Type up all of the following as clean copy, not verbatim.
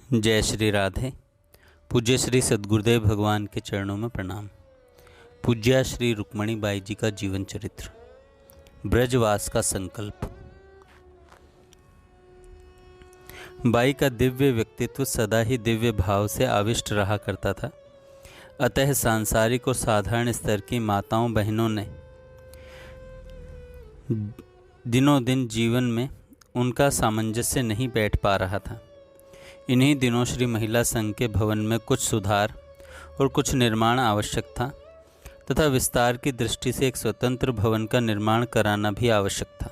जय श्री राधे। पूज्य श्री सद्गुरुदेव भगवान के चरणों में प्रणाम। पूज्या श्री रुक्मणी बाई जी का जीवन चरित्र। ब्रजवास का संकल्प। बाई का दिव्य व्यक्तित्व सदा ही दिव्य भाव से आविष्ट रहा करता था। अतः सांसारिक और साधारण स्तर की माताओं बहनों ने दिनों दिन जीवन में उनका सामंजस्य नहीं बैठ पा रहा था। इन्हीं दिनों श्री महिला संघ के भवन में कुछ सुधार और कुछ निर्माण आवश्यक था तथा विस्तार की दृष्टि से एक स्वतंत्र भवन का निर्माण कराना भी आवश्यक था।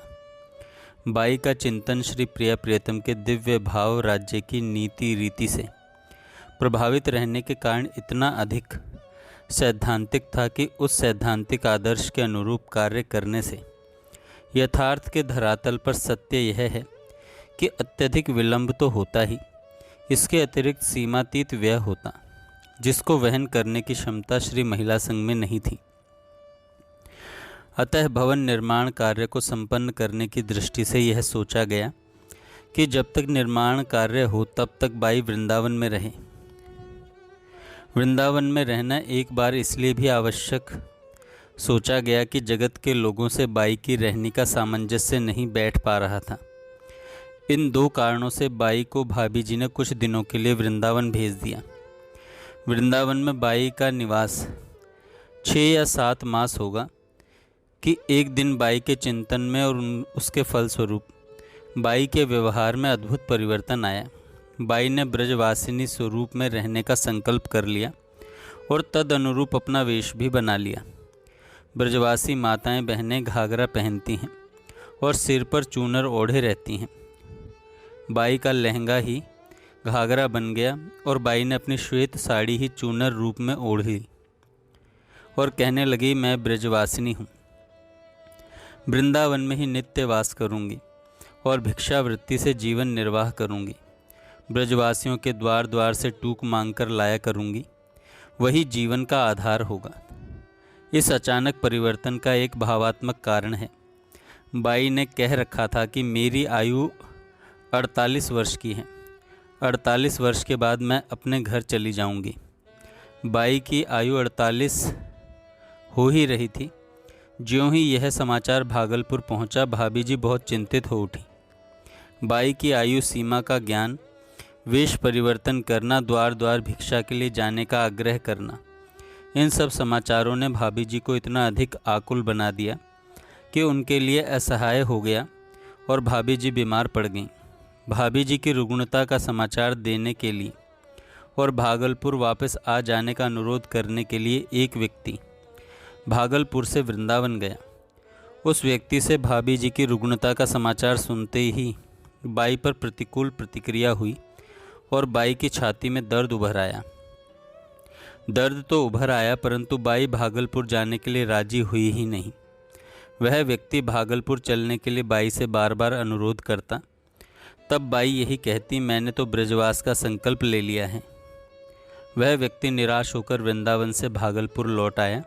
बाई का चिंतन श्री प्रिया प्रियतम के दिव्य भाव राज्य की नीति रीति से प्रभावित रहने के कारण इतना अधिक सैद्धांतिक था कि उस सैद्धांतिक आदर्श के अनुरूप कार्य करने से यथार्थ के धरातल पर सत्य यह है कि अत्यधिक विलंब तो होता ही, इसके अतिरिक्त सीमातीत व्यय होता, जिसको वहन करने की क्षमता श्री महिला संघ में नहीं थी। अतः भवन निर्माण कार्य को संपन्न करने की दृष्टि से यह सोचा गया कि जब तक निर्माण कार्य हो तब तक बाई वृंदावन में रहे। वृंदावन में रहना एक बार इसलिए भी आवश्यक सोचा गया कि जगत के लोगों से बाई की रहने का सामंजस्य नहीं बैठ पा रहा था। इन दो कारणों से बाई को भाभी जी ने कुछ दिनों के लिए वृंदावन भेज दिया। वृंदावन में बाई का निवास 6 या 7 मास होगा कि एक दिन बाई के चिंतन में और उसके फलस्वरूप बाई के व्यवहार में अद्भुत परिवर्तन आया। बाई ने ब्रजवासिनी स्वरूप में रहने का संकल्प कर लिया और तद अनुरूप अपना वेश भी बना लिया। ब्रजवासी माताएं बहनें घाघरा पहनती हैं और सिर पर चूनर ओढ़े रहती हैं। बाई का लहंगा ही घाघरा बन गया और बाई ने अपनी श्वेत साड़ी ही चूनर रूप में ओढ़ी और कहने लगी, मैं ब्रजवासिनी हूँ, वृंदावन में ही नित्य वास करूँगी और भिक्षावृत्ति से जीवन निर्वाह करूँगी। ब्रजवासियों के द्वार द्वार से टूक मांगकर लाया करूँगी, वही जीवन का आधार होगा। इस अचानक परिवर्तन का एक भावात्मक कारण है। बाई ने कह रखा था कि मेरी आयु 48 वर्ष की है, 48 वर्ष के बाद मैं अपने घर चली जाऊंगी। बाई की आयु 48 हो ही रही थी। ज्यों ही यह समाचार भागलपुर पहुंचा, भाभी जी बहुत चिंतित हो उठी। बाई की आयु सीमा का ज्ञान, वेश परिवर्तन करना, द्वार द्वार भिक्षा के लिए जाने का आग्रह करना, इन सब समाचारों ने भाभी जी को इतना अधिक आकुल बना दिया कि उनके लिए असहाय हो गया और भाभी जी बीमार पड़ गईं। भाभी जी की रुग्णता का समाचार देने के लिए और भागलपुर वापस आ जाने का अनुरोध करने के लिए एक व्यक्ति भागलपुर से वृंदावन गया। उस व्यक्ति से भाभी जी की रुग्णता का समाचार सुनते ही बाई पर प्रतिकूल प्रतिक्रिया हुई और बाई की छाती में दर्द उभर आया। दर्द तो उभर आया, परंतु बाई भागलपुर जाने के लिए राजी हुई ही नहीं। वह व्यक्ति भागलपुर चलने के लिए बाई से बार बार अनुरोध करता। तब बाई यही कहती, मैंने तो ब्रजवास का संकल्प ले लिया है। वह व्यक्ति निराश होकर वृंदावन से भागलपुर लौट आया।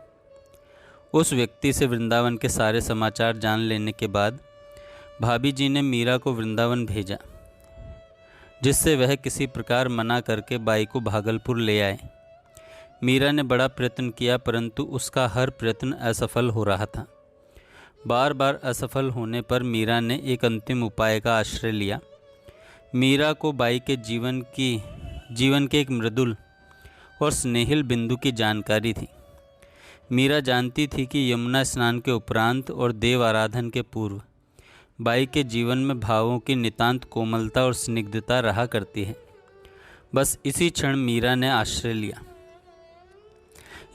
उस व्यक्ति से वृंदावन के सारे समाचार जान लेने के बाद भाभी जी ने मीरा को वृंदावन भेजा, जिससे वह किसी प्रकार मना करके बाई को भागलपुर ले आए। मीरा ने बड़ा प्रयत्न किया, परंतु उसका हर प्रयत्न असफल हो रहा था। बार बार असफल होने पर मीरा ने एक अंतिम उपाय का आश्रय लिया। मीरा को बाई के जीवन के एक मृदुल और स्नेहिल बिंदु की जानकारी थी। मीरा जानती थी कि यमुना स्नान के उपरांत और देव आराधन के पूर्व बाई के जीवन में भावों की नितांत कोमलता और स्निग्धता रहा करती है। बस इसी क्षण मीरा ने आश्रय लिया।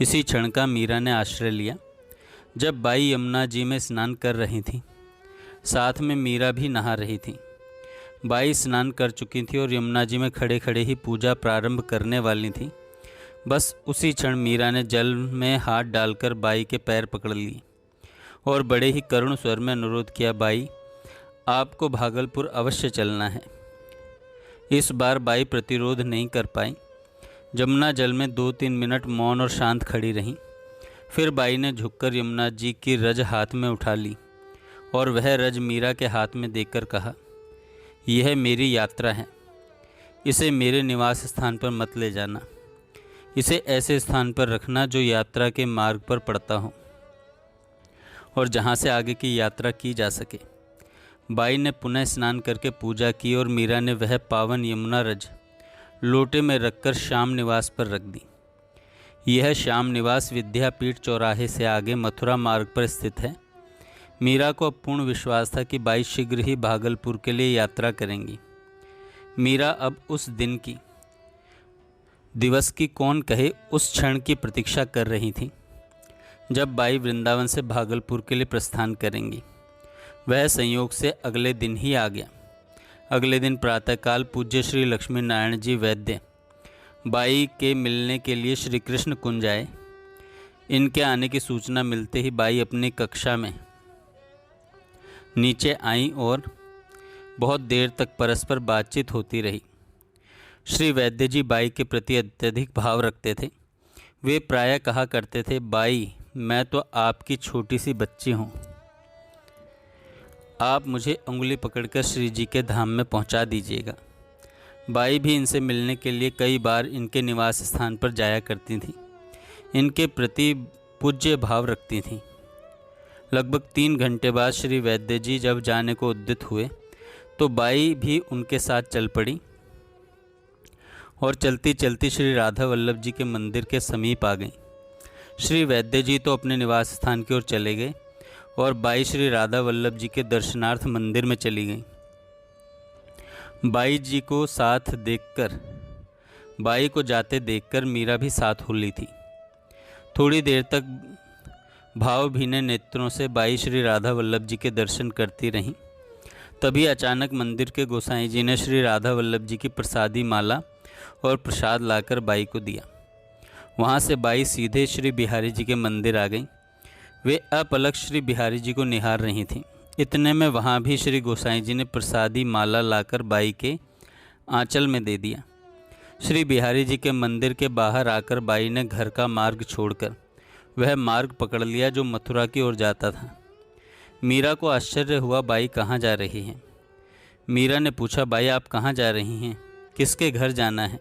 इसी क्षण का मीरा ने आश्रय लिया जब बाई यमुना जी में स्नान कर रही थी। साथ में मीरा भी नहा रही थी। बाई स्नान कर चुकी थी और यमुना जी में खड़े खड़े ही पूजा प्रारंभ करने वाली थी। बस उसी क्षण मीरा ने जल में हाथ डालकर बाई के पैर पकड़ लिए और बड़े ही करुण स्वर में अनुरोध किया, बाई, आपको भागलपुर अवश्य चलना है। इस बार बाई प्रतिरोध नहीं कर पाई। यमुना जल में 2-3 मिनट मौन और शांत खड़ी रहीं। फिर बाई ने झुककर यमुना जी की रज हाथ में उठा ली और वह रज मीरा के हाथ में देकर कहा, यह मेरी यात्रा है, इसे मेरे निवास स्थान पर मत ले जाना। इसे ऐसे स्थान पर रखना जो यात्रा के मार्ग पर पड़ता हो और जहाँ से आगे की यात्रा की जा सके। बाई ने पुनः स्नान करके पूजा की और मीरा ने वह पावन यमुना रज लोटे में रखकर श्याम निवास पर रख दी। यह श्याम निवास विद्यापीठ चौराहे से आगे मथुरा मार्ग पर स्थित है। मीरा को अब पूर्ण विश्वास था कि बाई शीघ्र ही भागलपुर के लिए यात्रा करेंगी। मीरा अब उस दिन की, दिवस की कौन कहे, उस क्षण की प्रतीक्षा कर रही थी जब बाई वृंदावन से भागलपुर के लिए प्रस्थान करेंगी। वह संयोग से अगले दिन ही आ गया। अगले दिन प्रातःकाल पूज्य श्री लक्ष्मी नारायण जी वैद्य बाई के मिलने के लिए श्री कृष्ण कुंज आए। इनके आने की सूचना मिलते ही बाई अपनी कक्षा में नीचे आईं और बहुत देर तक परस्पर बातचीत होती रही। श्री वैद्य जी बाई के प्रति अत्यधिक भाव रखते थे। वे प्रायः कहा करते थे, बाई मैं तो आपकी छोटी सी बच्ची हूँ, आप मुझे उंगली पकड़कर श्री जी के धाम में पहुँचा दीजिएगा। बाई भी इनसे मिलने के लिए कई बार इनके निवास स्थान पर जाया करती थीं। इनके प्रति पूज्य भाव रखती थीं। लगभग 3 घंटे बाद श्री वैद्य जी जब जाने को उद्यत हुए तो बाई भी उनके साथ चल पड़ी और चलती चलती श्री राधा वल्लभ जी के मंदिर के समीप आ गई। श्री वैद्य जी तो अपने निवास स्थान की ओर चले गए और बाई श्री राधा वल्लभ जी के दर्शनार्थ मंदिर में चली गई। बाई जी को साथ देखकर, बाई को जाते देखकर मीरा भी साथ हो ली थी। थोड़ी देर तक भावभीने नेत्रों से बाई श्री राधा वल्लभ जी के दर्शन करती रहीं। तभी अचानक मंदिर के गोसाई जी ने श्री राधा वल्लभ जी की प्रसादी माला और प्रसाद लाकर बाई को दिया। वहाँ से बाई सीधे श्री बिहारी जी के मंदिर आ गई। वे अपलक श्री बिहारी जी को निहार रही थीं। इतने में वहाँ भी श्री गोसाई जी ने प्रसादी माला लाकर बाई के आंचल में दे दिया। श्री बिहारी जी के मंदिर के बाहर आकर बाई ने घर का मार्ग छोड़कर वह मार्ग पकड़ लिया जो मथुरा की ओर जाता था। मीरा को आश्चर्य हुआ, बाई कहाँ जा रही हैं? मीरा ने पूछा, बाई आप कहाँ जा रही हैं? किसके घर जाना है?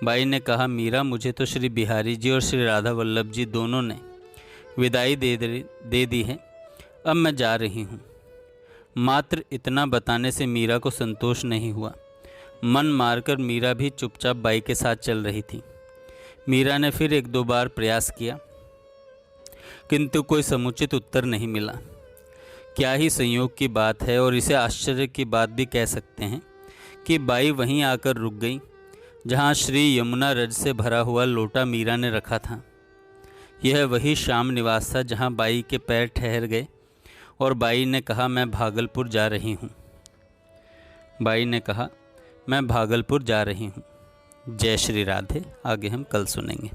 बाई ने कहा, मीरा मुझे तो श्री बिहारी जी और श्री राधा वल्लभ जी दोनों ने विदाई दे दी है, अब मैं जा रही हूँ। मात्र इतना बताने से मीरा को संतोष नहीं हुआ। मन मारकर मीरा भी चुपचाप बाई के साथ चल रही थी। मीरा ने फिर 1-2 बार प्रयास किया किंतु कोई समुचित उत्तर नहीं मिला। क्या ही संयोग की बात है, और इसे आश्चर्य की बात भी कह सकते हैं कि बाई वहीं आकर रुक गई जहाँ श्री यमुना रज से भरा हुआ लोटा मीरा ने रखा था। यह वही श्याम निवास था जहाँ बाई के पैर ठहर गए और बाई ने कहा, मैं भागलपुर जा रही हूँ। बाई ने कहा, मैं भागलपुर जा रही हूँ। जय श्री राधे। आगे हम कल सुनेंगे।